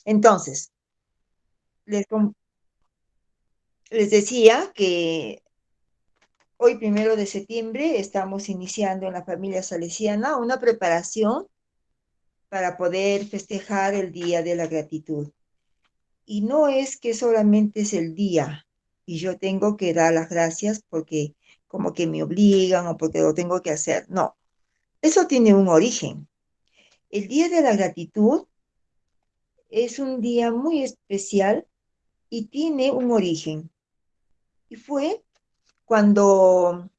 Entonces, les, les decía que hoy, 1 de septiembre, estamos iniciando en la familia salesiana una preparación para poder festejar el Día de la Gratitud. Y no es que solamente es el día y yo tengo que dar las gracias porque como que me obligan o porque lo tengo que hacer. No, eso tiene un origen. El Día de la Gratitud es un día muy especial y tiene un origen. Y fue cuando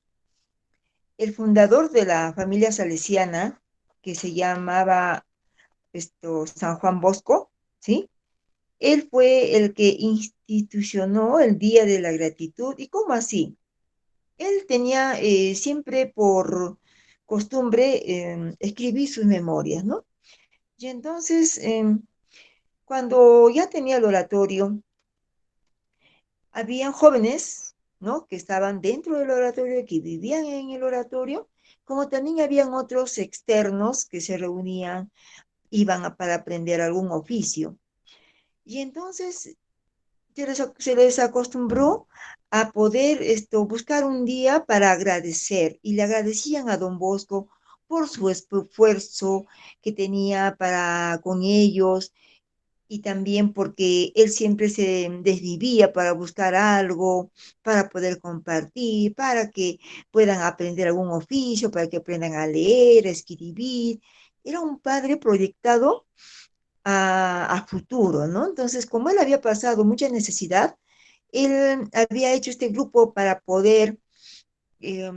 el fundador de la familia salesiana, que se llamaba San Juan Bosco, ¿sí? Él fue el que institucionó el Día de la Gratitud. ¿Y cómo así? Él tenía siempre por costumbre escribir sus memorias, ¿no? Y entonces, cuando ya tenía el oratorio, habían jóvenes, ¿no? Que estaban dentro del oratorio, que vivían en el oratorio, como también habían otros externos que se reunían, para aprender algún oficio. Y entonces se les acostumbró a poder buscar un día para agradecer y le agradecían a don Bosco por su esfuerzo que tenía para con ellos y también porque él siempre se desvivía para buscar algo, para poder compartir, para que puedan aprender algún oficio, para que aprendan a leer, a escribir. Era un padre proyectado a futuro, ¿no? Entonces, como él había pasado mucha necesidad, él había hecho este grupo para poder eh,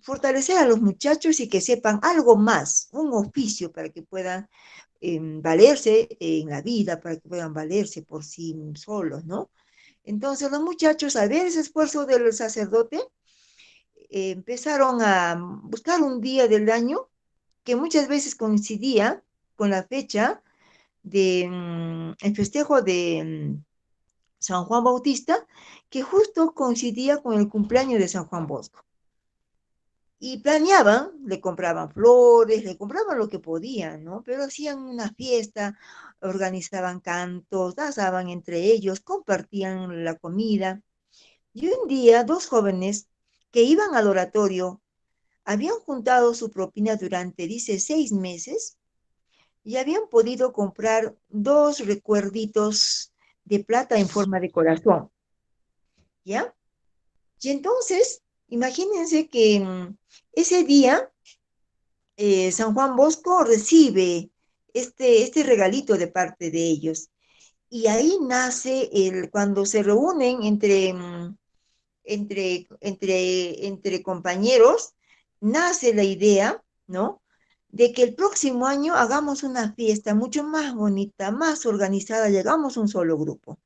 fortalecer a los muchachos y que sepan algo más, un oficio para que puedan valerse en la vida, para que puedan valerse por sí solos, ¿no? Entonces los muchachos, al ver ese esfuerzo del sacerdote, empezaron a buscar un día del año que muchas veces coincidía con la fecha de el festejo de San Juan Bautista, que justo coincidía con el cumpleaños de San Juan Bosco. Y planeaban, le compraban flores, le compraban lo que podían, ¿no? Pero hacían una fiesta, organizaban cantos, danzaban entre ellos, compartían la comida. Y un día, dos jóvenes que iban al oratorio habían juntado su propina durante, dice, 6 meses y habían podido comprar dos recuerditos de plata en forma de corazón, ¿ya? Y entonces, imagínense que ese día San Juan Bosco recibe este regalito de parte de ellos. Y ahí nace cuando se reúnen entre compañeros, nace la idea, ¿no? De que el próximo año hagamos una fiesta mucho más bonita, más organizada, llegamos un solo grupo.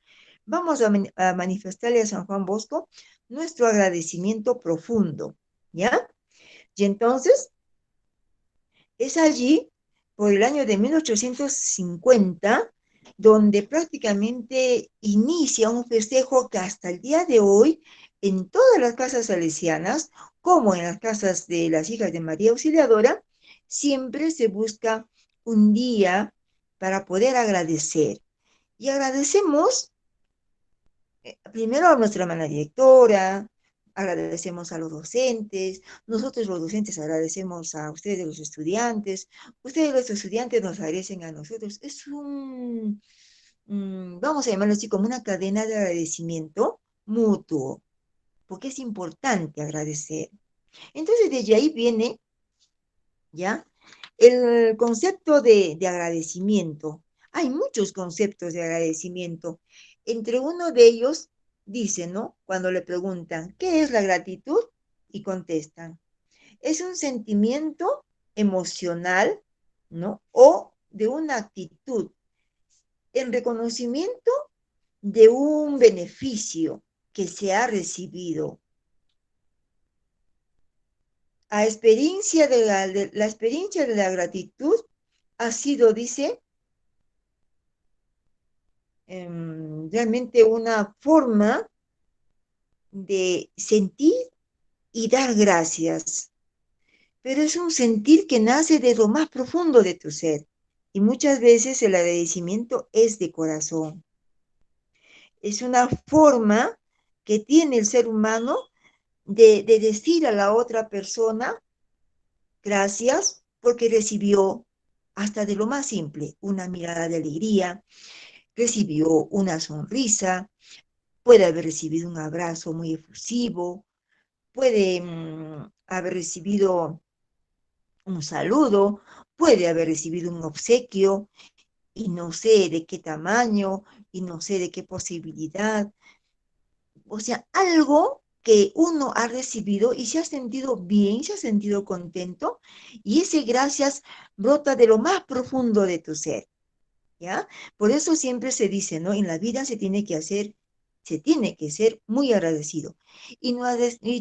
Vamos a manifestarle a San Juan Bosco nuestro agradecimiento profundo, ¿ya? Y entonces es allí, por el año de 1850, donde prácticamente inicia un festejo que hasta el día de hoy, en todas las casas salesianas, como en las casas de las hijas de María Auxiliadora, siempre se busca un día para poder agradecer. Y agradecemos primero a nuestra hermana directora, agradecemos a los docentes, nosotros los docentes agradecemos a ustedes los estudiantes, ustedes los estudiantes nos agradecen a nosotros. Es vamos a llamarlo así, como una cadena de agradecimiento mutuo, porque es importante agradecer. Entonces, desde ahí viene, ¿ya? El concepto de agradecimiento. Hay muchos conceptos de agradecimiento. Entre uno de ellos dice, ¿no? Cuando le preguntan, ¿qué es la gratitud? Y contestan, es un sentimiento emocional, ¿no? O de una actitud en reconocimiento de un beneficio que se ha recibido. La experiencia de la gratitud ha sido, dice, realmente una forma de sentir y dar gracias, pero es un sentir que nace de lo más profundo de tu ser. Y muchas veces el agradecimiento es de corazón. Es una forma que tiene el ser humano de decir a la otra persona, gracias, porque recibió hasta de lo más simple, una mirada de alegría, recibió una sonrisa, puede haber recibido un abrazo muy efusivo, puede haber recibido un saludo, puede haber recibido un obsequio y no sé de qué tamaño y no sé de qué posibilidad. O sea, algo que uno ha recibido y se ha sentido bien, se ha sentido contento y ese gracias brota de lo más profundo de tu ser, ¿ya? Por eso siempre se dice, ¿no? En la vida se tiene que ser muy agradecido. Y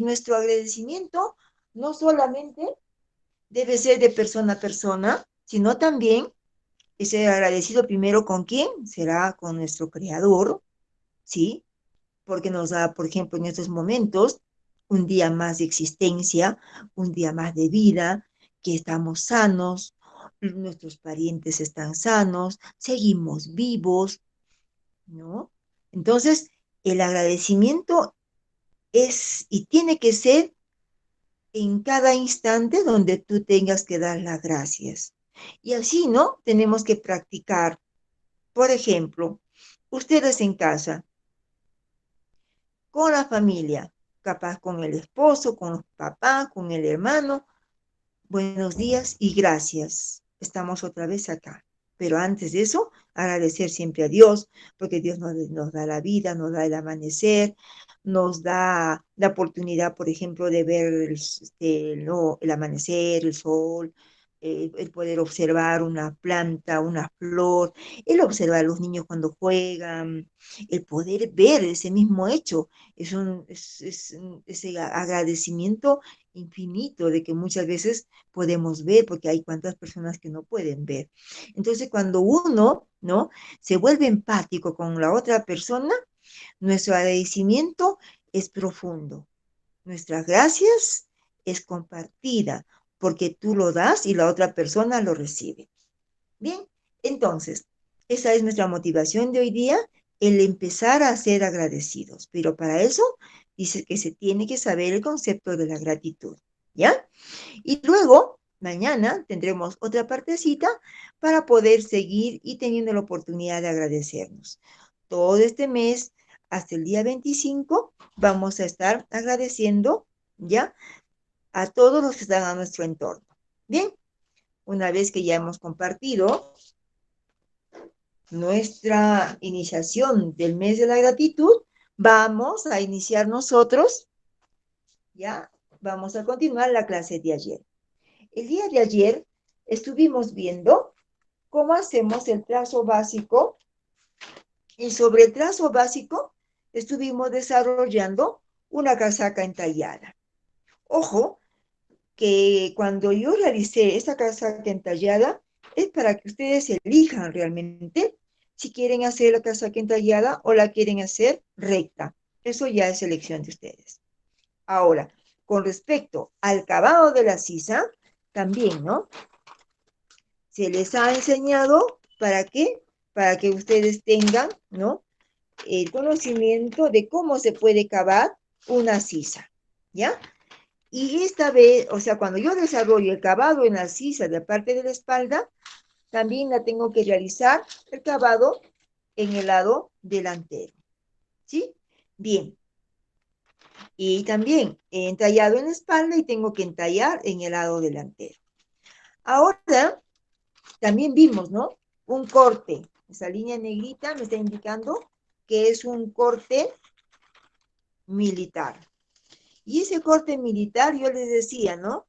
nuestro agradecimiento no solamente debe ser de persona a persona, sino también ser agradecido primero con quién, será con nuestro creador, ¿sí? Porque nos da, por ejemplo, en estos momentos, un día más de existencia, un día más de vida, que estamos sanos, nuestros parientes están sanos, seguimos vivos, ¿no? Entonces, el agradecimiento es y tiene que ser en cada instante donde tú tengas que dar las gracias. Y así, ¿no? Tenemos que practicar. Por ejemplo, ustedes en casa, con la familia, capaz con el esposo, con los papás, con el hermano. Buenos días y gracias. Estamos otra vez acá. Pero antes de eso, agradecer siempre a Dios, porque Dios nos da la vida, nos da el amanecer, nos da la oportunidad, por ejemplo, de ver el amanecer, el sol, el poder observar una planta, una flor, el observar a los niños cuando juegan, el poder ver ese mismo hecho. Es ese agradecimiento infinito de que muchas veces podemos ver, porque hay cuantas personas que no pueden ver. Entonces, cuando uno, ¿no? Se vuelve empático con la otra persona, nuestro agradecimiento es profundo. Nuestras gracias es compartida, porque tú lo das y la otra persona lo recibe. Bien, entonces, esa es nuestra motivación de hoy día, el empezar a ser agradecidos. Pero para eso dice que se tiene que saber el concepto de la gratitud, ¿ya? Y luego, mañana tendremos otra partecita para poder seguir y teniendo la oportunidad de agradecernos. Todo este mes, hasta el día 25, vamos a estar agradeciendo, ¿ya? A todos los que están a nuestro entorno. Bien, una vez que ya hemos compartido nuestra iniciación del mes de la gratitud, vamos a iniciar nosotros, ¿ya? Vamos a continuar la clase de ayer. El día de ayer estuvimos viendo cómo hacemos el trazo básico y sobre el trazo básico estuvimos desarrollando una casaca entallada. Ojo, que cuando yo realicé esta casaca entallada es para que ustedes elijan realmente si quieren hacer la casaca entallada o la quieren hacer recta. Eso ya es elección de ustedes. Ahora, con respecto al cavado de la sisa, también, ¿no? Se les ha enseñado para qué, para que ustedes tengan, ¿no? El conocimiento de cómo se puede cavar una sisa, ¿ya? Y esta vez, o sea, cuando yo desarrollo el cavado en la sisa de la parte de la espalda, también la tengo que realizar el cavado en el lado delantero, ¿sí? Bien, y también he entallado en la espalda y tengo que entallar en el lado delantero. Ahora, también vimos, ¿no? Un corte. Esa línea negrita me está indicando que es un corte militar. Y ese corte militar, yo les decía, ¿no?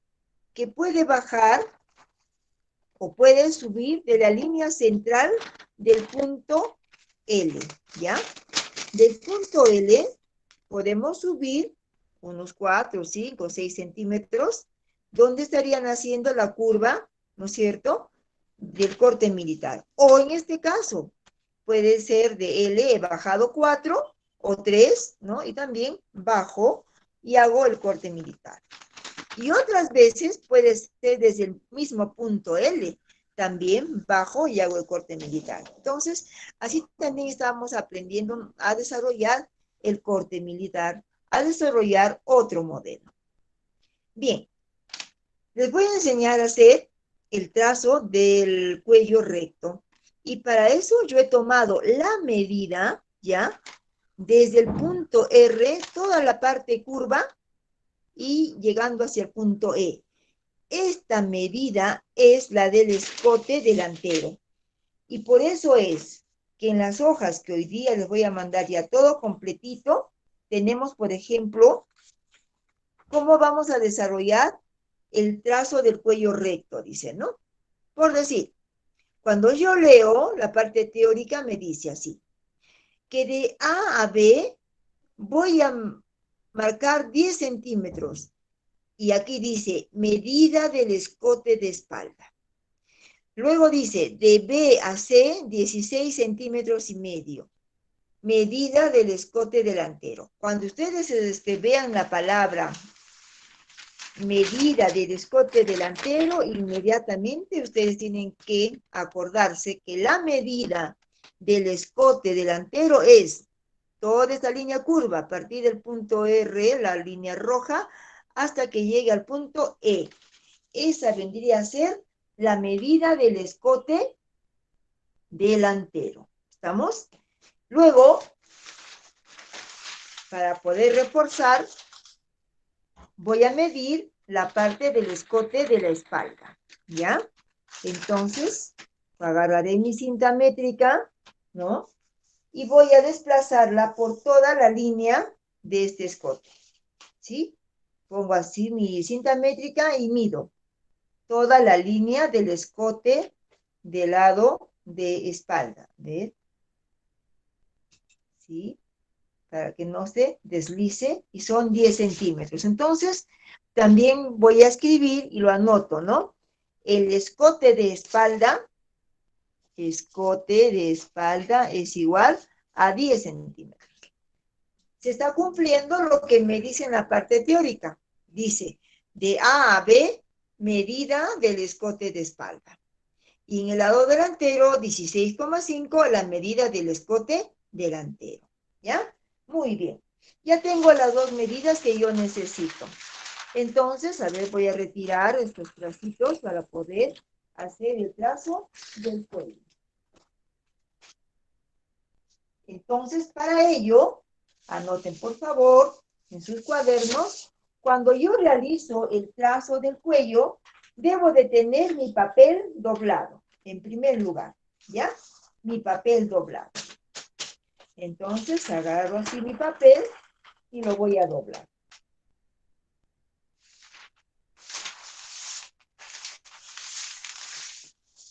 Que puede bajar o puede subir de la línea central del punto L, ¿ya? Del punto L podemos subir unos 4, 5, 6 centímetros, donde estarían haciendo la curva, ¿no es cierto?, del corte militar. O en este caso, puede ser de L, he bajado 4 o 3, ¿no? Y también bajo y hago el corte militar. Y otras veces puede ser desde el mismo punto L. también bajo y hago el corte militar. Entonces, así también estamos aprendiendo a desarrollar el corte militar, a desarrollar otro modelo. Bien, les voy a enseñar a hacer el trazo del cuello recto. Y para eso yo he tomado la medida, ¿ya? Desde el punto R, toda la parte curva y llegando hacia el punto E. Esta medida es la del escote delantero. Y por eso es que en las hojas que hoy día les voy a mandar ya todo completito, tenemos, por ejemplo, cómo vamos a desarrollar el trazo del cuello recto, dice, ¿no? Por decir, cuando yo leo la parte teórica me dice así, que de A a B voy a marcar 10 centímetros. Y aquí dice, medida del escote de espalda. Luego dice, de B a C, 16 centímetros y medio. Medida del escote delantero. Cuando ustedes vean la palabra medida del escote delantero, inmediatamente ustedes tienen que acordarse que la medida del escote delantero es toda esta línea curva, a partir del punto R, la línea roja, hasta que llegue al punto E. Esa vendría a ser la medida del escote delantero. ¿Estamos? Luego, para poder reforzar, voy a medir la parte del escote de la espalda, ¿ya? Entonces, agarraré mi cinta métrica, ¿no? Y voy a desplazarla por toda la línea de este escote, ¿sí? Pongo así mi cinta métrica y mido toda la línea del escote del lado de espalda, ¿ves? ¿Sí? Para que no se deslice, y son 10 centímetros. Entonces, también voy a escribir y lo anoto, ¿no? El escote de espalda es igual a 10 centímetros. Se está cumpliendo lo que me dice en la parte teórica. Dice, de A a B, medida del escote de espalda. Y en el lado delantero, 16,5, la medida del escote delantero. ¿Ya? Muy bien. Ya tengo las dos medidas que yo necesito. Entonces, a ver, voy a retirar estos tracitos para poder hacer el trazo del cuello. Entonces, para ello, anoten por favor en sus cuadernos, cuando yo realizo el trazo del cuello, debo de tener mi papel doblado, en primer lugar, ¿ya? Mi papel doblado. Entonces, agarro así mi papel y lo voy a doblar.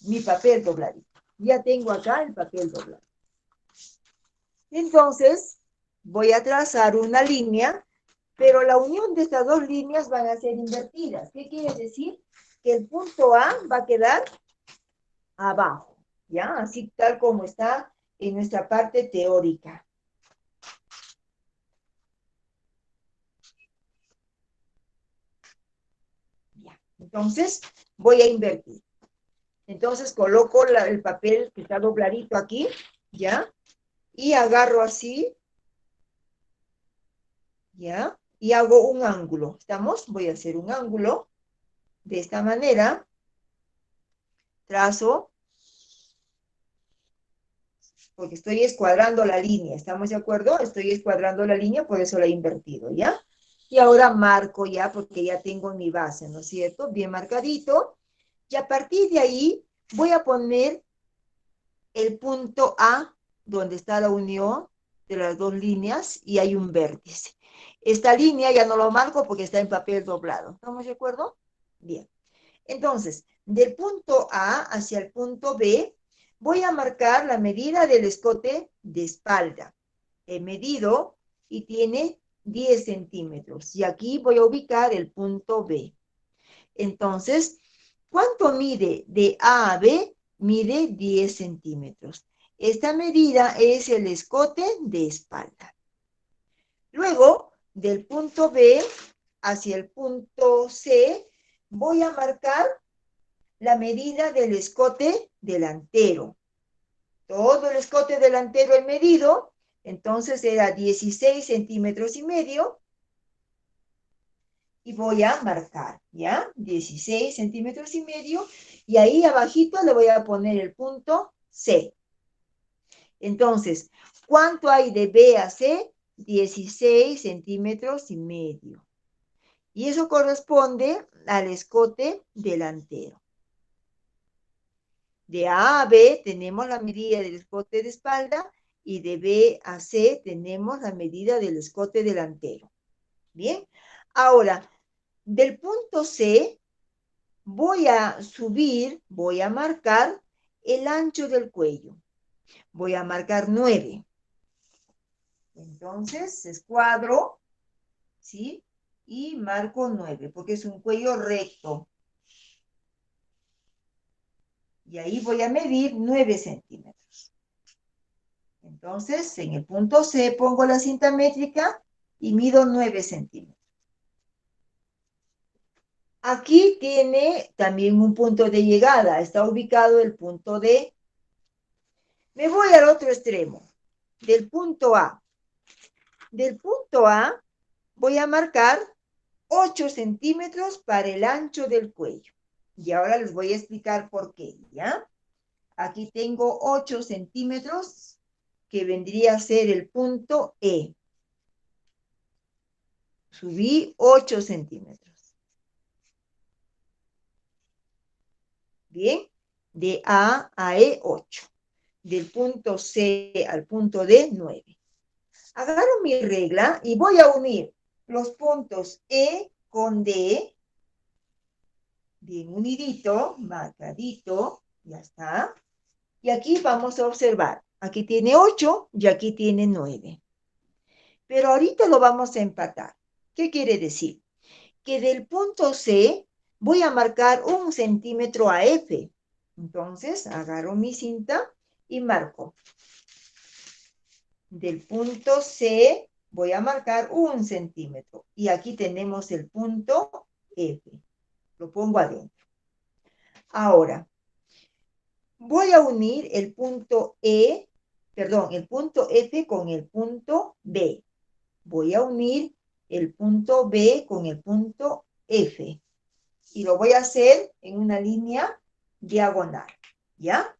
Mi papel dobladito. Ya tengo acá el papel doblado. Entonces, voy a trazar una línea, pero la unión de estas dos líneas van a ser invertidas. ¿Qué quiere decir? Que el punto A va a quedar abajo, ¿ya? Así tal como está en nuestra parte teórica. Ya. Entonces, voy a invertir. Entonces, coloco el papel que está dobladito aquí, ¿ya? Y agarro así, ¿ya? Y hago un ángulo. ¿Estamos? Voy a hacer un ángulo de esta manera. Trazo, porque estoy escuadrando la línea. ¿Estamos de acuerdo? Estoy escuadrando la línea, por eso la he invertido, ¿ya? Y ahora marco ya, porque ya tengo mi base, ¿no es cierto? Bien marcadito. Y a partir de ahí voy a poner el punto A, donde está la unión de las dos líneas, y hay un vértice. Esta línea ya no lo marco porque está en papel doblado. ¿Estamos de acuerdo? Bien. Entonces, del punto A hacia el punto B, voy a marcar la medida del escote de espalda. He medido y tiene 10 centímetros. Y aquí voy a ubicar el punto B. Entonces, ¿cuánto mide de A a B? Mide 10 centímetros. Esta medida es el escote de espalda. Luego, del punto B hacia el punto C, voy a marcar la medida del escote delantero. Todo el escote delantero he medido, entonces era 16 centímetros y medio, y voy a marcar, ¿ya? 16 centímetros y medio, y ahí abajito le voy a poner el punto C. Entonces, ¿cuánto hay de B a C? 16 centímetros y medio. Y eso corresponde al escote delantero. De A a B tenemos la medida del escote de espalda y de B a C tenemos la medida del escote delantero. Bien, ahora, del punto C voy a subir, voy a marcar el ancho del cuello. Voy a marcar 9. Entonces, escuadro, ¿sí? Y marco 9, porque es un cuello recto. Y ahí voy a medir 9 centímetros. Entonces, en el punto C pongo la cinta métrica y mido 9 centímetros. Aquí tiene también un punto de llegada. Está ubicado el punto D. Me voy al otro extremo, del punto A. Del punto A voy a marcar 8 centímetros para el ancho del cuello. Y ahora les voy a explicar por qué, ¿ya? Aquí tengo 8 centímetros, que vendría a ser el punto E. Subí 8 centímetros. Bien, de A a E 8. Del punto C al punto D 9. Agarro mi regla y voy a unir los puntos E con D, bien unidito, marcadito, ya está. Y aquí vamos a observar, aquí tiene 8 y aquí tiene 9. Pero ahorita lo vamos a empatar. ¿Qué quiere decir? Que del punto C voy a marcar 1 centímetro a F. Entonces, agarro mi cinta y marco. Del punto C voy a marcar 1 centímetro. Y aquí tenemos el punto F. Lo pongo adentro. Ahora, voy a unir el punto el punto F con el punto B. Voy a unir el punto B con el punto F. Y lo voy a hacer en una línea diagonal, ¿ya?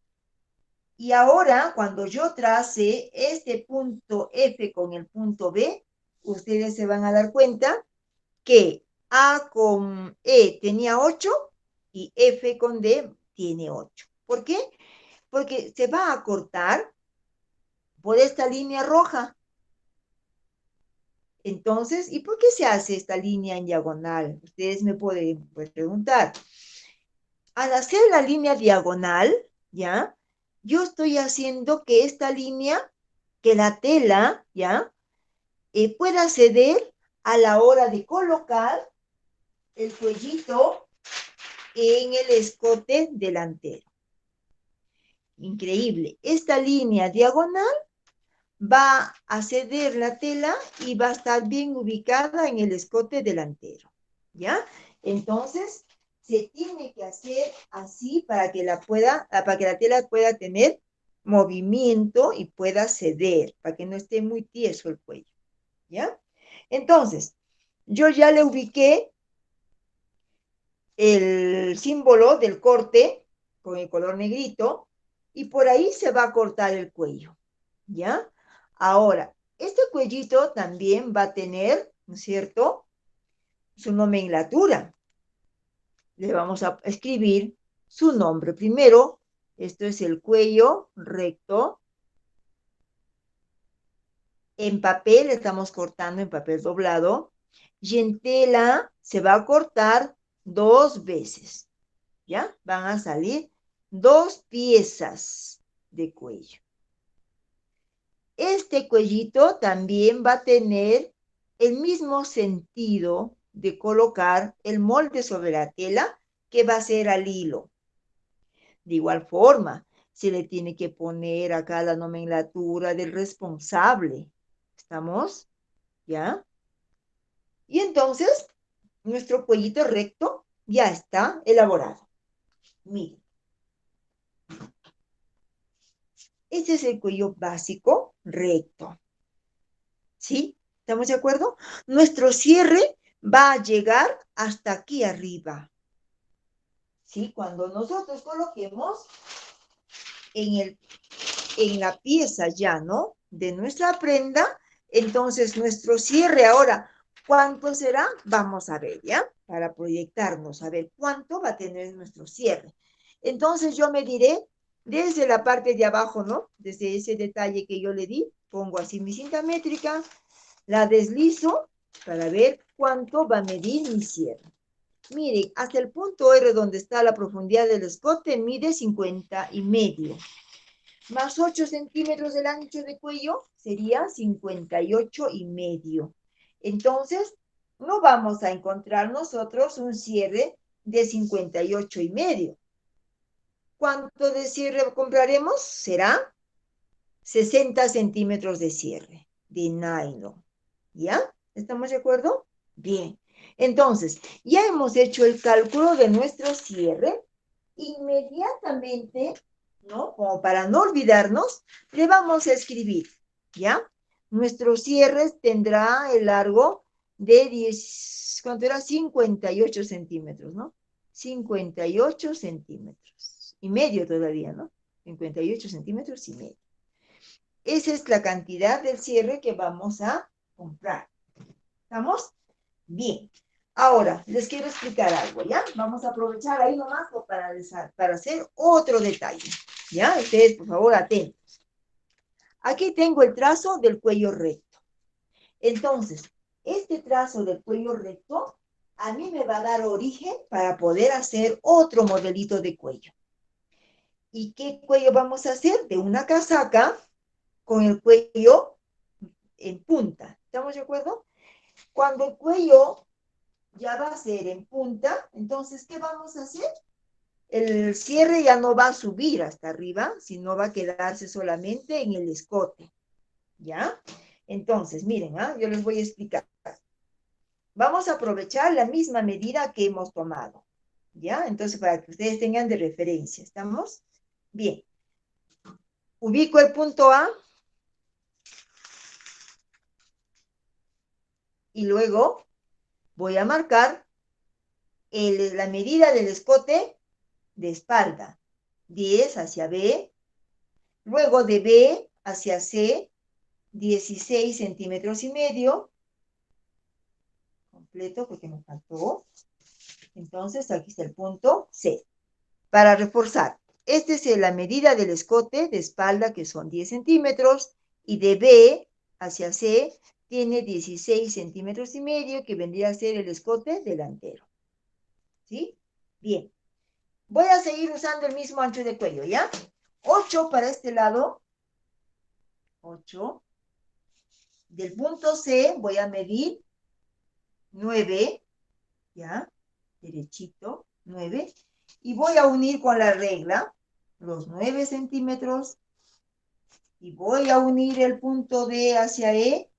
Y ahora, cuando yo trace este punto F con el punto B, ustedes se van a dar cuenta que A con E tenía 8 y F con D tiene 8. ¿Por qué? Porque se va a cortar por esta línea roja. Entonces, ¿y por qué se hace esta línea en diagonal? Ustedes me pueden preguntar. Al hacer la línea diagonal, ¿ya? Yo estoy haciendo que esta línea, que la tela, ¿ya? Pueda ceder a la hora de colocar el cuellito en el escote delantero. Increíble. Esta línea diagonal va a ceder la tela y va a estar bien ubicada en el escote delantero, ¿ya? Entonces, se tiene que hacer así para que la tela pueda tener movimiento y pueda ceder, para que no esté muy tieso el cuello, ¿ya? Entonces, yo ya le ubiqué el símbolo del corte con el color negrito y por ahí se va a cortar el cuello, ¿ya? Ahora, este cuellito también va a tener, ¿no es cierto?, su nomenclatura. Le vamos a escribir su nombre primero. Esto es el cuello recto. En papel estamos cortando en papel doblado y en tela se va a cortar 2 veces. ¿Ya? Van a salir 2 piezas de cuello. Este cuellito también va a tener el mismo sentido de colocar el molde sobre la tela que va a ser al hilo. De igual forma, se le tiene que poner acá la nomenclatura del responsable. ¿Estamos? ¿Ya? Y entonces, nuestro cuellito recto ya está elaborado. Miren, este es el cuello básico recto. ¿Sí? ¿Estamos de acuerdo? Nuestro cierre va a llegar hasta aquí arriba. ¿Sí? Cuando nosotros coloquemos en la pieza ya, ¿no? De nuestra prenda, entonces nuestro cierre ahora, ¿cuánto será? Vamos a ver, ¿ya? Para proyectarnos, a ver cuánto va a tener nuestro cierre. Entonces yo mediré desde la parte de abajo, ¿no? Desde ese detalle que yo le di, pongo así mi cinta métrica, la deslizo para ver cuánto va a medir mi cierre. Miren, hasta el punto R donde está la profundidad del escote mide 50,5. Más 8 centímetros del ancho de cuello sería 58,5. Entonces, no vamos a encontrar nosotros un cierre de 58,5. ¿Cuánto de cierre compraremos? Será 60 centímetros de cierre de nylon. ¿Ya? ¿Estamos de acuerdo? Bien. Entonces, ya hemos hecho el cálculo de nuestro cierre. Inmediatamente, ¿no? Como para no olvidarnos, le vamos a escribir, ¿ya? Nuestro cierre tendrá el largo de 10, ¿cuánto era? 58 centímetros, ¿no? 58 centímetros. Y medio todavía, ¿no? 58 centímetros y medio. Esa es la cantidad del cierre que vamos a comprar. ¿Estamos? Bien. Ahora, les quiero explicar algo, ¿ya? Vamos a aprovechar ahí nomás para hacer otro detalle, ¿ya? Ustedes, por favor, atentos. Aquí tengo el trazo del cuello recto. Entonces, este trazo del cuello recto a mí me va a dar origen para poder hacer otro modelito de cuello. ¿Y qué cuello vamos a hacer? De una casaca con el cuello en punta. ¿Estamos de acuerdo? Cuando el cuello ya va a ser en punta, entonces, ¿qué vamos a hacer? El cierre ya no va a subir hasta arriba, sino va a quedarse solamente en el escote. ¿Ya? Entonces, miren, yo les voy a explicar. Vamos a aprovechar la misma medida que hemos tomado. ¿Ya? Entonces, para que ustedes tengan de referencia. ¿Estamos? Bien. Ubico el punto A y luego voy a marcar la medida del escote de espalda. 10 hacia B, luego de B hacia C, 16 centímetros y medio, completo porque me faltó. Entonces, aquí está el punto C. Para reforzar, esta es la medida del escote de espalda, que son 10 centímetros, y de B hacia C tiene 16 centímetros y medio, que vendría a ser el escote delantero. ¿Sí? Bien. Voy a seguir usando el mismo ancho de cuello, ¿ya? 8 para este lado. 8. Del punto C voy a medir 9, ¿ya? Derechito, 9. Y voy a unir con la regla los 9 centímetros. Y voy a unir el punto D hacia E,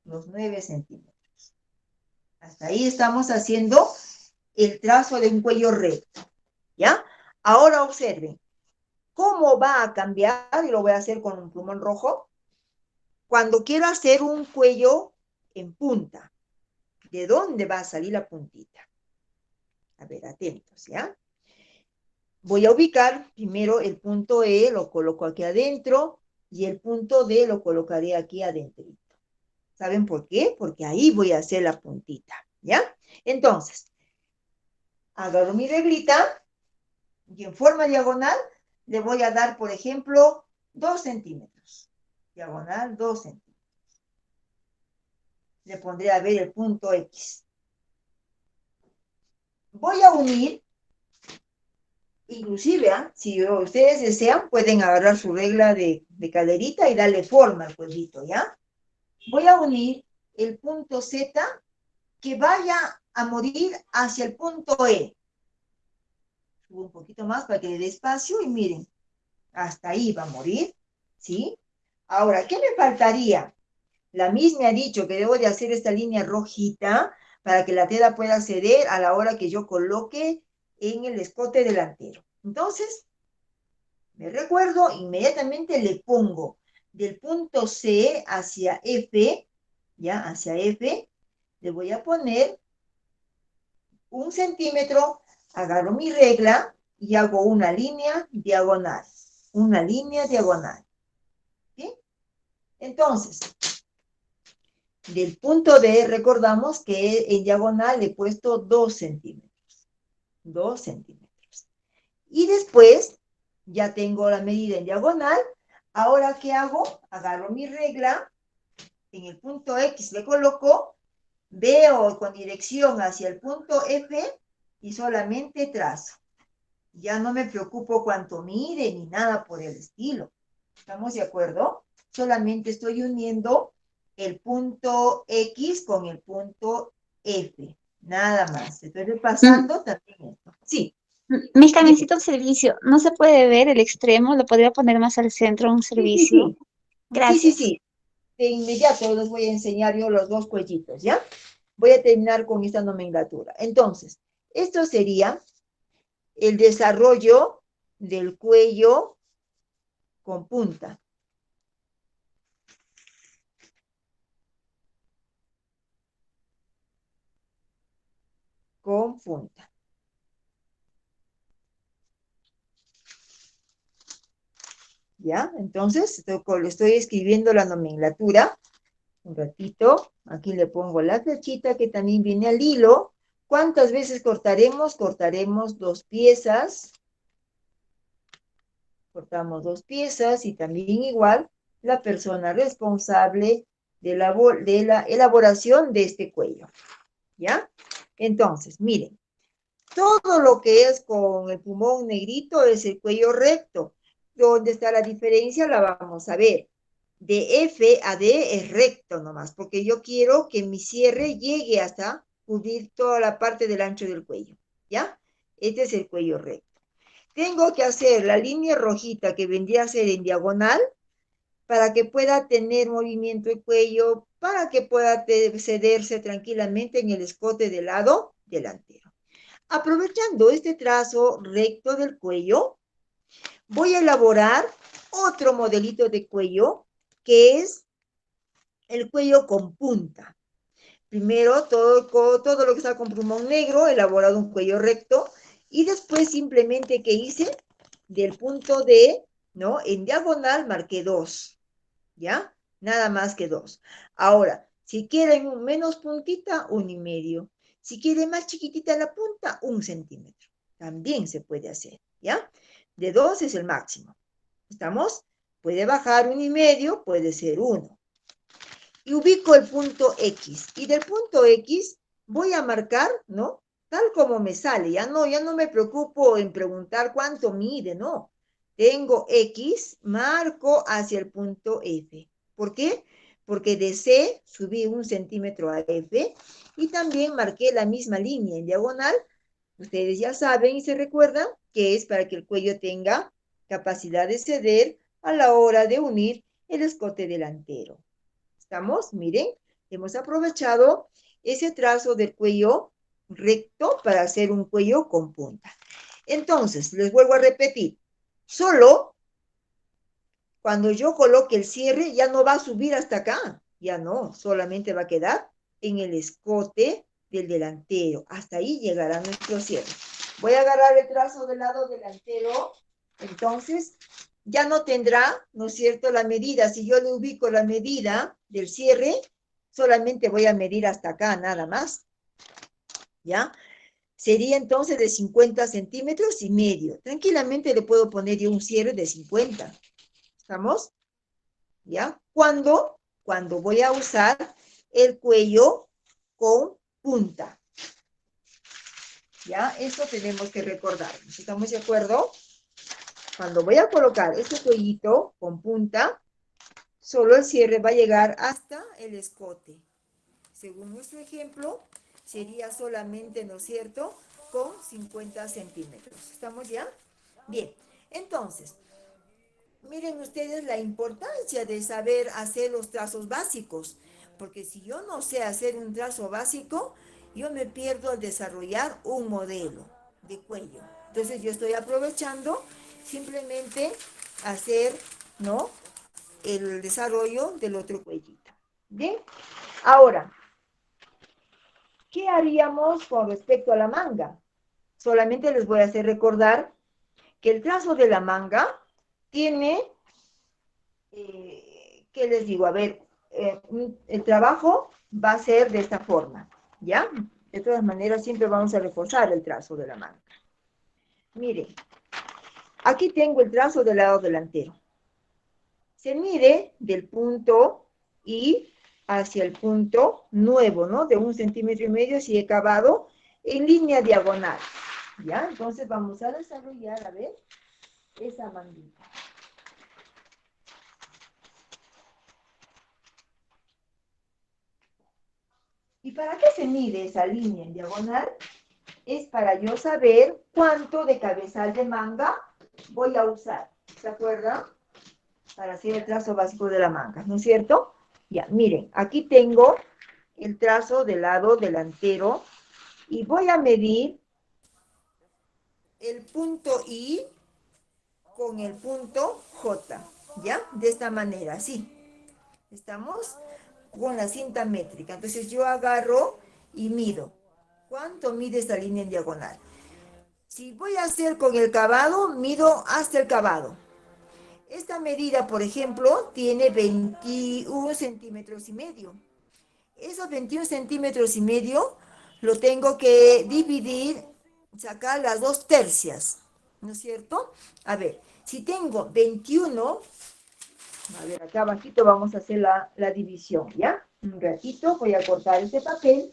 los 9 centímetros. Hasta ahí estamos haciendo el trazo de un cuello recto, ¿ya? Ahora observen cómo va a cambiar, y lo voy a hacer con un plumón rojo, cuando quiero hacer un cuello en punta. ¿De dónde va a salir la puntita? A ver, atentos, ¿ya? Voy a ubicar primero el punto E, lo coloco aquí adentro, y el punto D lo colocaré aquí adentro. ¿Saben por qué? Porque ahí voy a hacer la puntita, ¿ya? Entonces, agarro mi reglita y en forma diagonal le voy a dar, por ejemplo, 2 centímetros. Diagonal, 2 centímetros. Le pondré a ver el punto X. Voy a unir, inclusive, si ustedes desean, pueden agarrar su regla de caderita y darle forma al cuellito, ¿ya? Voy a unir el punto Z que vaya a morir hacia el punto E. Subo un poquito más para que le dé espacio y miren, hasta ahí va a morir, ¿sí? Ahora, ¿qué me faltaría? La misma ha dicho que debo de hacer esta línea rojita para que la tela pueda ceder a la hora que yo coloque en el escote delantero. Entonces, me recuerdo, inmediatamente le pongo del punto C hacia F, ya, hacia F, le voy a poner 1 centímetro, agarro mi regla y hago una línea diagonal. Una línea diagonal. ¿Sí? Entonces, del punto D, recordamos que en diagonal le he puesto 2 centímetros. 2 centímetros. Y después, ya tengo la medida en diagonal. Ahora, ¿qué hago? Agarro mi regla, en el punto X le coloco, veo con dirección hacia el punto F y solamente trazo. Ya no me preocupo cuánto mide ni nada por el estilo. ¿Estamos de acuerdo? Solamente estoy uniendo el punto X con el punto F. Nada más. Estoy Mm, repasando también esto. Sí, Milka, dime. necesito un servicio. ¿No se puede ver el extremo? ¿Lo podría poner más al centro, un Sí, sí, servicio? sí. Sí, sí, Gracias. sí. De inmediato les voy a enseñar yo los dos cuellitos, ¿ya? Voy a terminar con esta nomenclatura. Entonces, esto sería el desarrollo del cuello con punta. Con punta. ¿Ya? Entonces, le estoy escribiendo la nomenclatura. Un ratito. Aquí le pongo la flechita que también viene al hilo. ¿Cuántas veces cortaremos? Cortaremos 2 piezas. Cortamos 2 piezas y también igual la persona responsable de la elaboración de este cuello. ¿Ya? Entonces, miren, todo lo que es con el pulmón negrito es el cuello recto. ¿Dónde está la diferencia? La vamos a ver. De F a D es recto nomás, porque yo quiero que mi cierre llegue hasta cubrir toda la parte del ancho del cuello. ¿Ya? Este es el cuello recto. Tengo que hacer la línea rojita que vendría a ser en diagonal para que pueda tener movimiento el cuello, para que pueda cederse tranquilamente en el escote del lado delantero. Aprovechando este trazo recto del cuello, voy a elaborar otro modelito de cuello que es el cuello con punta. Primero, todo lo que está con plumón negro, elaborado un cuello recto, y después simplemente que hice del punto D, ¿no? En diagonal marqué 2, ¿ya? Nada más que 2. Ahora, si quieren menos puntita, 1,5. Si quieren más chiquitita la punta, 1 centímetro. También se puede hacer, ¿ya? De 2 es el máximo. ¿Estamos? Puede bajar 1,5, puede ser 1. Y ubico el punto X. Y del punto X voy a marcar, ¿no? Tal como me sale. Ya no me preocupo en preguntar cuánto mide, no. Tengo X, marco hacia el punto F. ¿Por qué? Porque de C subí 1 centímetro a F y también marqué la misma línea en diagonal. Ustedes ya saben y se recuerdan que es para que el cuello tenga capacidad de ceder a la hora de unir el escote delantero. ¿Estamos? Miren, hemos aprovechado ese trazo del cuello recto para hacer un cuello con punta. Entonces, les vuelvo a repetir, solo cuando yo coloque el cierre ya no va a subir hasta acá, ya no, solamente va a quedar en el escote del delantero. Hasta ahí llegará nuestro cierre. Voy a agarrar el trazo del lado delantero, entonces ya no tendrá, ¿no es cierto?, la medida. Si yo le ubico la medida del cierre, solamente voy a medir hasta acá, nada más, ¿ya? Sería entonces de 50 centímetros y medio. Tranquilamente le puedo poner yo un cierre de 50. ¿Estamos? ¿Ya? Cuando voy a usar el cuello con punta. ¿Ya? Eso tenemos que recordar. ¿Estamos de acuerdo? Cuando voy a colocar este cuellito con punta, solo el cierre va a llegar hasta el escote. Según nuestro ejemplo, sería solamente, ¿no es cierto?, con 50 centímetros. ¿Estamos ya? Bien, entonces, miren ustedes la importancia de saber hacer los trazos básicos, porque si yo no sé hacer un trazo básico, yo me pierdo al desarrollar un modelo de cuello. Entonces yo estoy aprovechando simplemente hacer, ¿no?, el desarrollo del otro cuellito. Bien, ahora, ¿qué haríamos con respecto a la manga? Solamente les voy a hacer recordar que el trazo de la manga tiene, ¿qué les digo? A ver, el trabajo va a ser de esta forma, ¿ya? De todas maneras, siempre vamos a reforzar el trazo de la manga. Miren, aquí tengo el trazo del lado delantero. Se mide del punto I hacia el punto nuevo, ¿no? De 1,5 cm si he cavado en línea diagonal, ¿ya? Entonces vamos a desarrollar, a ver, esa manguita. ¿Y para qué se mide esa línea en diagonal? Es para yo saber cuánto de cabezal de manga voy a usar. ¿Se acuerdan? Para hacer el trazo básico de la manga, ¿no es cierto? Ya, miren, aquí tengo el trazo del lado delantero y voy a medir el punto I con el punto J, ¿ya? De esta manera, así. Estamos con la cinta métrica. Entonces yo agarro y mido. ¿Cuánto mide esta línea en diagonal? Si voy a hacer con el cavado, mido hasta el cavado. Esta medida, por ejemplo, tiene 21 centímetros y medio. Esos 21 centímetros y medio lo tengo que dividir, sacar las 2/3, ¿no es cierto? A ver, si tengo 21, a ver, acá abajito vamos a hacer la división, ¿ya? Un ratito voy a cortar este papel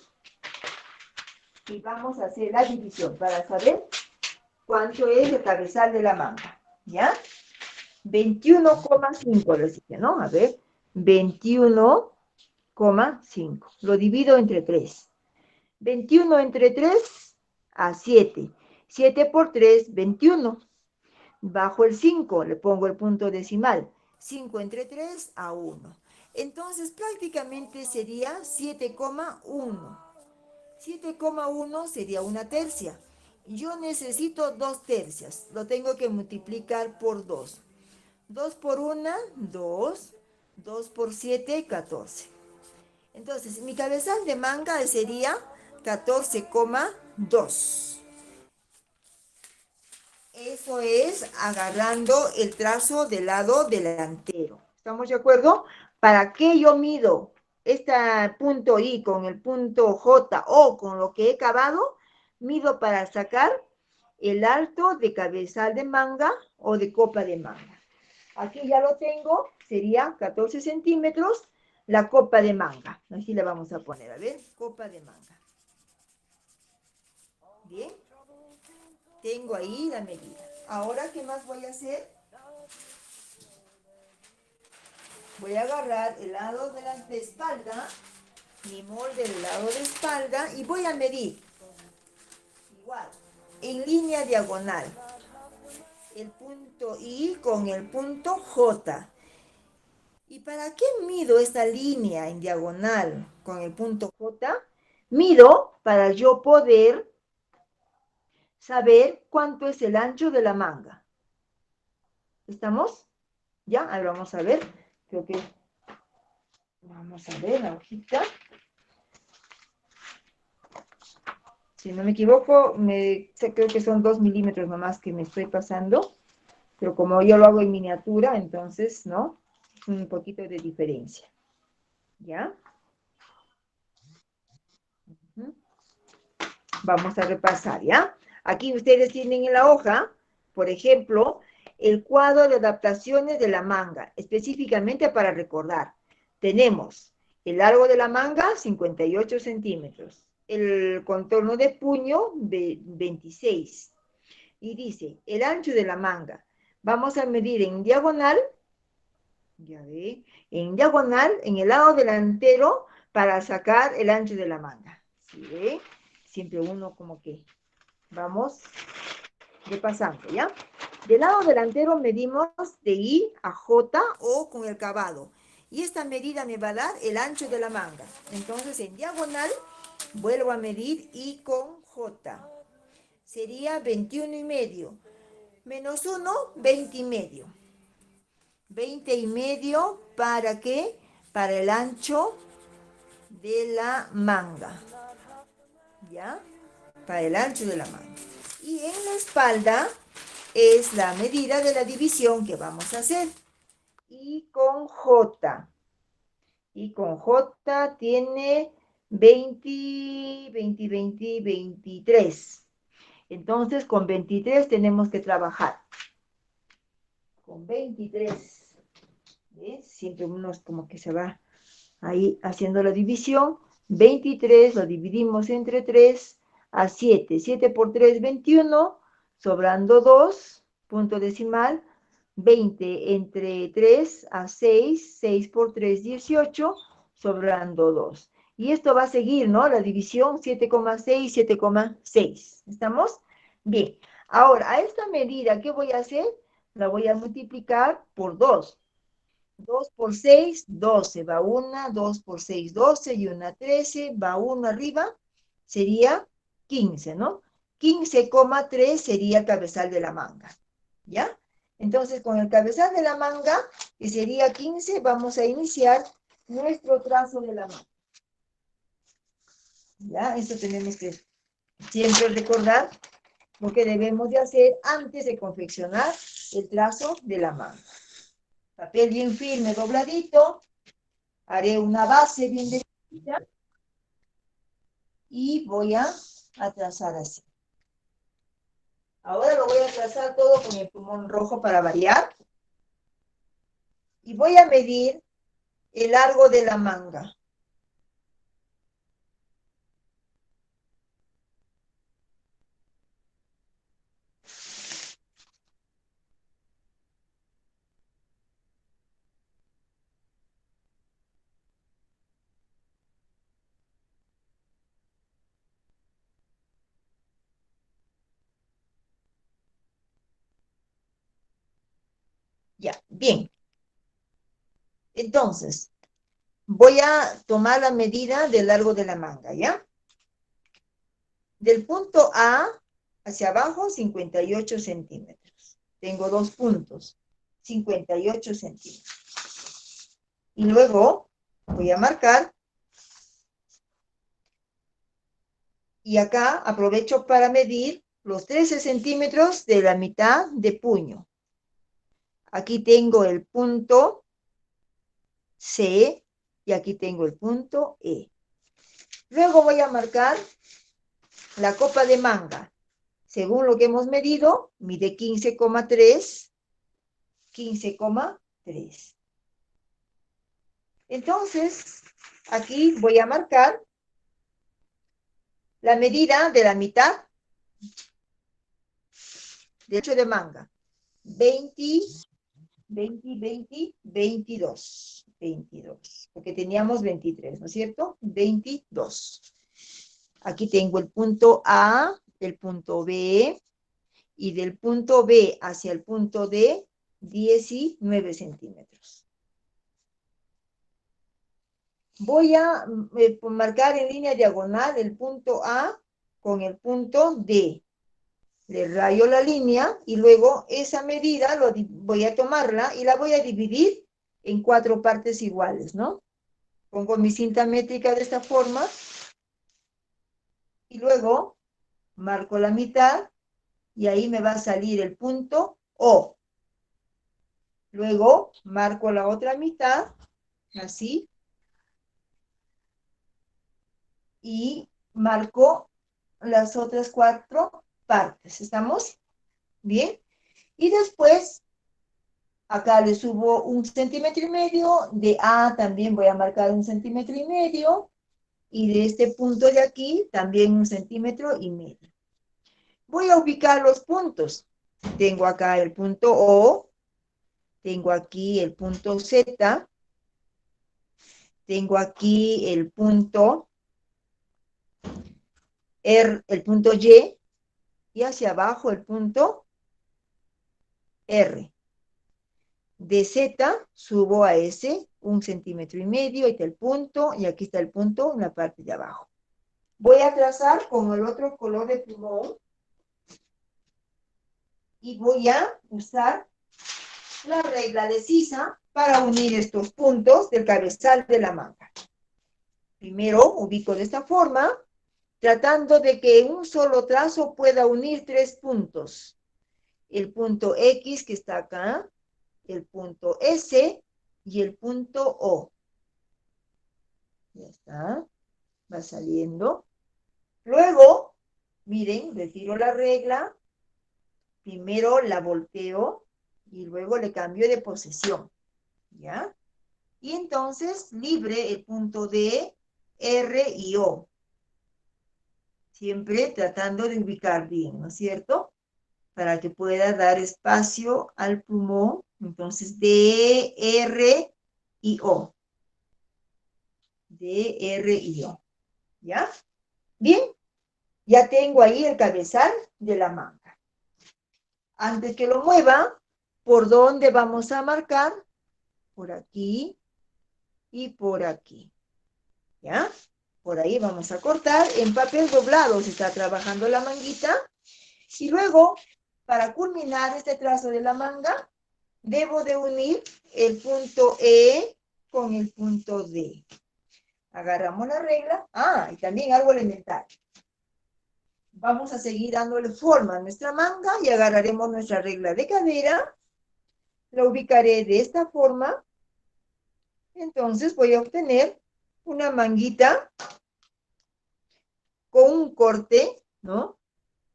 y vamos a hacer la división para saber cuánto es el cabezal de la manga, ¿ya? 21,5 les dije, ¿no? A ver, 21,5. Lo divido entre 3. 21 entre 3 a 7. 7 por 3, 21. Bajo el 5, le pongo el punto decimal. 5 entre 3 a 1. Entonces prácticamente sería 7,1. 7,1 sería una tercia. Yo necesito 2/3. Lo tengo que multiplicar por 2. 2 por 1, 2. 2 por 7, 14. Entonces, mi cabezal de manga sería 14,2. Eso es agarrando el trazo del lado delantero. ¿Estamos de acuerdo? ¿Para qué yo mido este punto I con el punto J o con lo que he cavado? Mido para sacar el alto de cabezal de manga o de copa de manga. Aquí ya lo tengo, sería 14 centímetros la copa de manga. Así le vamos a poner, a ver, copa de manga. Bien, tengo ahí la medida. Ahora, ¿qué más voy a hacer? Voy a agarrar el lado de la espalda, mi molde del lado de espalda, y voy a medir, igual, en línea diagonal, el punto I con el punto J. ¿Y para qué mido esta línea en diagonal con el punto J? Mido para yo poder saber cuánto es el ancho de la manga. ¿Estamos? ¿Ya? Ahora vamos a ver. Creo que... Vamos a ver la hojita. Si no me equivoco, creo que son 2 milímetros nomás que me estoy pasando. Pero como yo lo hago en miniatura, entonces, ¿no? Un poquito de diferencia. ¿Ya? Vamos a repasar, ¿ya? Aquí ustedes tienen en la hoja, por ejemplo, el cuadro de adaptaciones de la manga, específicamente para recordar. Tenemos el largo de la manga, 58 centímetros. El contorno de puño, de 26. Y dice, el ancho de la manga. Vamos a medir en diagonal, ya ve, en diagonal, en el lado delantero, para sacar el ancho de la manga. ¿Sí ve? Siempre uno como que vamos repasando, ¿ya? Del lado delantero medimos de I a J o con el cavado. Y esta medida me va a dar el ancho de la manga. Entonces, en diagonal, vuelvo a medir I con J. sería 21,5. Menos 1, 20,5. 20,5, ¿para qué? Para el ancho de la manga, ¿ya? Para el ancho de la manga. Y en la espalda es la medida de la división que vamos a hacer. Y con J. Y con J tiene 20, 20, 20, 23. Entonces, con 23 tenemos que trabajar. Con 23. ¿Ves? Siempre uno es como que se va ahí haciendo la división. 23 lo dividimos entre 3 a 7. 7 por 3, 21. Sobrando 2, punto decimal. 20 entre 3 a 6. 6 por 3, 18. Sobrando 2. Y esto va a seguir, ¿no? La división 7,6, 7,6. ¿Estamos? Bien. Ahora, a esta medida, ¿qué voy a hacer? La voy a multiplicar por 2. 2 por 6, 12. Va una, 2 por 6, 12 y una 13. Va uno arriba, sería 15, ¿no? 15,3 sería el cabezal de la manga, ¿ya? Entonces, con el cabezal de la manga, que sería 15, vamos a iniciar nuestro trazo de la manga. ¿Ya? Eso tenemos que siempre recordar lo que debemos de hacer antes de confeccionar el trazo de la manga. Papel bien firme, dobladito. Haré una base bien definida y voy a trazar así. Ahora lo voy a trazar todo con el plumón rojo para variar. Y voy a medir el largo de la manga. Ya, bien. Entonces, voy a tomar la medida del largo de la manga, ¿ya? Del punto A hacia abajo, 58 centímetros. Tengo dos puntos, 58 centímetros. Y luego voy a marcar. Y acá aprovecho para medir los 13 centímetros de la mitad de puño. Aquí tengo el punto C y aquí tengo el punto E. Luego voy a marcar la copa de manga. Según lo que hemos medido, mide 15,3. 15,3. Entonces, aquí voy a marcar la medida de la mitad del ancho de manga. 20, 20, 20, 22. 22, porque teníamos 23, ¿no es cierto? 22. Aquí tengo el punto A, el punto B, y del punto B hacia el punto D, 19 centímetros. Voy a marcar en línea diagonal el punto A con el punto D. Le rayo la línea y luego esa medida voy a tomarla y la voy a dividir en 4 partes iguales, ¿no? Pongo mi cinta métrica de esta forma y luego marco la mitad y ahí me va a salir el punto O. Luego marco la otra mitad, así, y marco las otras 4 partes. ¿Estamos? Bien. Y después, acá le subo 1,5 centímetros. De A también voy a marcar 1,5 centímetros. Y de este punto de aquí también 1,5 centímetros. Voy a ubicar los puntos. Tengo acá el punto O, tengo aquí el punto Z, tengo aquí el punto R, el punto y hacia abajo el punto R. De Z subo a S 1,5 centímetros. Ahí está el punto y aquí está el punto en la parte de abajo. Voy a trazar con el otro color de plumón y voy a usar la regla de sisa para unir estos puntos del cabezal de la manga. Primero ubico de esta forma, tratando de que en un solo trazo pueda unir tres puntos. El punto X que está acá, el punto S y el punto O. Ya está, va saliendo. Luego, miren, retiro la regla, primero la volteo y luego le cambio de posición, ¿ya? Y entonces libre el punto D, R y O, siempre tratando de ubicar bien, ¿no es cierto? Para que pueda dar espacio al plumón. Entonces, D, R y O. D, R y O. ¿Ya? Bien, ya tengo ahí el cabezal de la manga. Antes que lo mueva, ¿por dónde vamos a marcar? Por aquí y por aquí. ¿Ya? Por ahí vamos a cortar. En papel doblado se está trabajando la manguita. Y luego, para culminar este trazo de la manga, debo de unir el punto E con el punto D. Agarramos la regla. Ah, y también algo elemental. Vamos a seguir dándole forma a nuestra manga y agarraremos nuestra regla de cadera. La ubicaré de esta forma. Entonces voy a obtener una manguita con un corte, ¿no?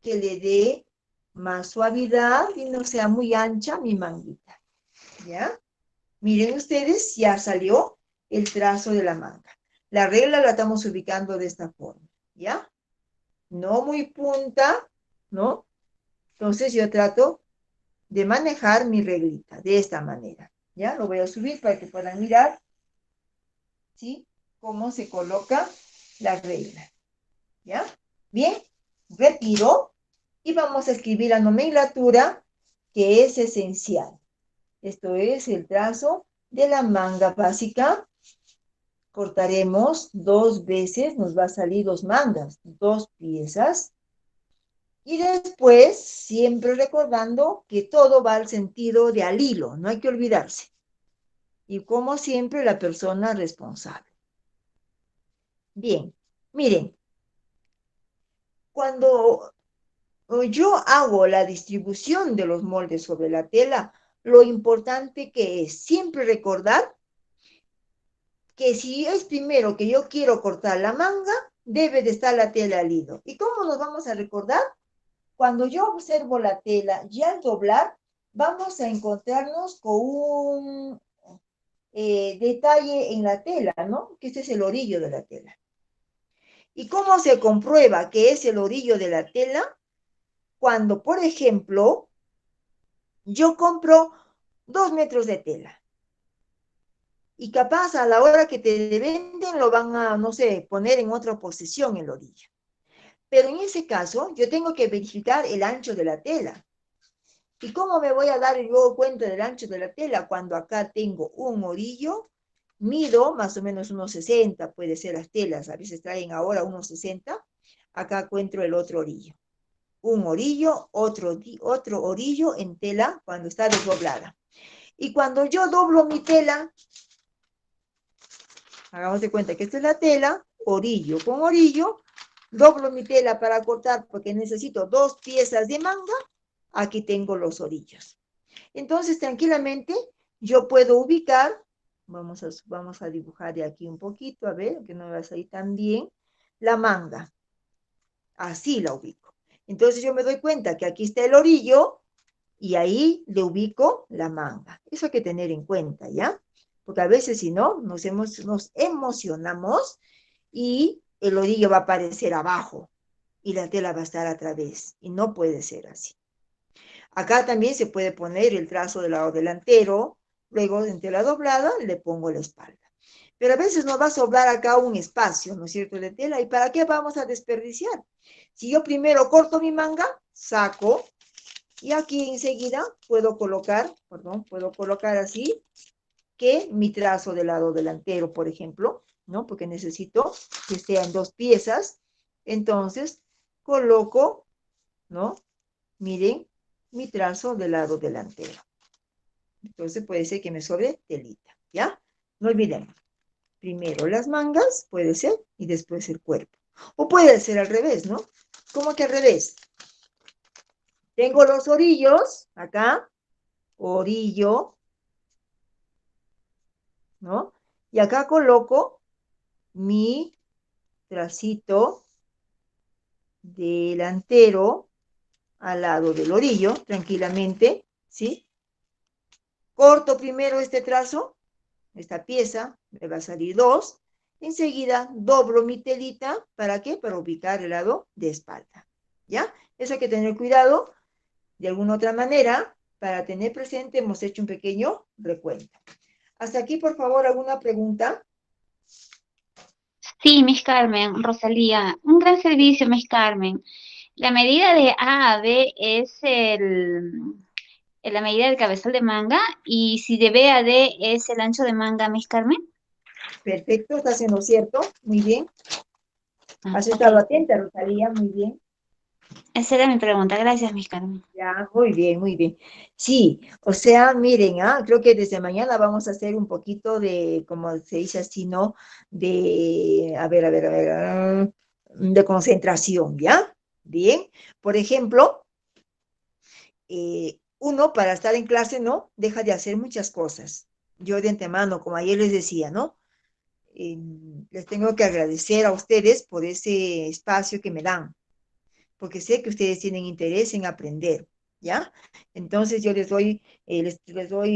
Que le dé más suavidad y no sea muy ancha mi manguita. ¿Ya? Miren ustedes, ya salió el trazo de la manga. La regla la estamos ubicando de esta forma, ¿ya? No muy punta, ¿no? Entonces yo trato de manejar mi reglita de esta manera, ¿ya? Lo voy a subir para que puedan mirar, ¿sí? Cómo se coloca la regla, ¿ya? Bien, retiro y vamos a escribir la nomenclatura que es esencial. Esto es el trazo de la manga básica. Cortaremos dos veces, nos va a salir dos mangas, dos piezas. Y después, siempre recordando que todo va al sentido de al hilo, no hay que olvidarse. Y como siempre, la persona responsable. Bien, miren, cuando yo hago la distribución de los moldes sobre la tela, lo importante que es siempre recordar que si es primero que yo quiero cortar la manga, debe de estar la tela al hilo. ¿Y cómo nos vamos a recordar? Cuando yo observo la tela y al doblar, vamos a encontrarnos con un detalle en la tela, ¿no? Que este es el orillo de la tela. ¿Y cómo se comprueba que es el orillo de la tela? Cuando, por ejemplo, yo compro 2 metros de tela y capaz a la hora que te venden lo van a, no sé, poner en otra posición el orillo. Pero en ese caso, yo tengo que verificar el ancho de la tela. ¿Y cómo me voy a dar yo cuenta del ancho de la tela cuando acá tengo un orillo? Mido más o menos unos 60, puede ser las telas, a veces traen ahora unos 60. Acá encuentro el otro orillo. Un orillo, otro orillo en tela cuando está desdoblada. Y cuando yo doblo mi tela, hagamos de cuenta que esta es la tela, orillo con orillo, doblo mi tela para cortar porque necesito dos piezas de manga, aquí tengo los orillos. Entonces, tranquilamente, yo puedo ubicar, vamos a dibujar de aquí un poquito, a ver, que no me va a salir tan bien, la manga. Así la ubico. Entonces, yo me doy cuenta que aquí está el orillo y ahí le ubico la manga. Eso hay que tener en cuenta, ¿ya? Porque a veces, si no, nos emocionamos y el orillo va a aparecer abajo y la tela va a estar a través. Y no puede ser así. Acá también se puede poner el trazo del lado delantero, luego en tela doblada le pongo la espalda. Pero a veces nos va a sobrar acá un espacio, ¿no es cierto?, de tela. ¿Y para qué vamos a desperdiciar? Si yo primero corto mi manga, saco, y aquí enseguida puedo colocar así, que mi trazo del lado delantero, por ejemplo, ¿no? Porque necesito que sea en dos piezas. Entonces, coloco, ¿no? Miren, mi trazo del lado delantero. Entonces puede ser que me sobre telita, ¿ya? No olvidemos. Primero las mangas, puede ser, y después el cuerpo. O puede ser al revés, ¿no? ¿Cómo que al revés? Tengo los orillos, acá, orillo, ¿no? Y acá coloco mi tracito delantero al lado del orillo, tranquilamente, ¿sí? Corto primero este trazo, esta pieza, me va a salir dos. Enseguida doblo mi telita, ¿para qué? Para ubicar el lado de espalda, ¿ya? Eso hay que tener cuidado. De alguna otra manera, para tener presente, hemos hecho un pequeño recuento. Hasta aquí, por favor, ¿alguna pregunta? Sí, Miss Carmen, Rosalía, un gran servicio, Miss Carmen. La medida de A a B es la medida del cabezal de manga y si de B a D es el ancho de manga, Miss Carmen. Perfecto, estás en lo cierto. Muy bien. Ah, Has ok. estado atenta, Rosalía. Muy bien. Esa era mi pregunta. Gracias, Miss Carmen. Ya, muy bien, muy bien. Sí, o sea, miren, creo que desde mañana vamos a hacer un poquito de, como se dice así, ¿no? De, a ver, de concentración, ¿ya? Bien. Por ejemplo, uno para estar en clase, ¿no? Deja de hacer muchas cosas. Yo de antemano, como ayer les decía, ¿no? Eh, Les tengo que agradecer a ustedes por ese espacio que me dan, porque sé que ustedes tienen interés en aprender, ¿ya? Entonces yo les doy,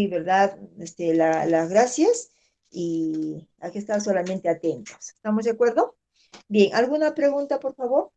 ¿verdad? Las gracias y hay que estar solamente atentos. ¿Estamos de acuerdo? Bien, ¿alguna pregunta, por favor?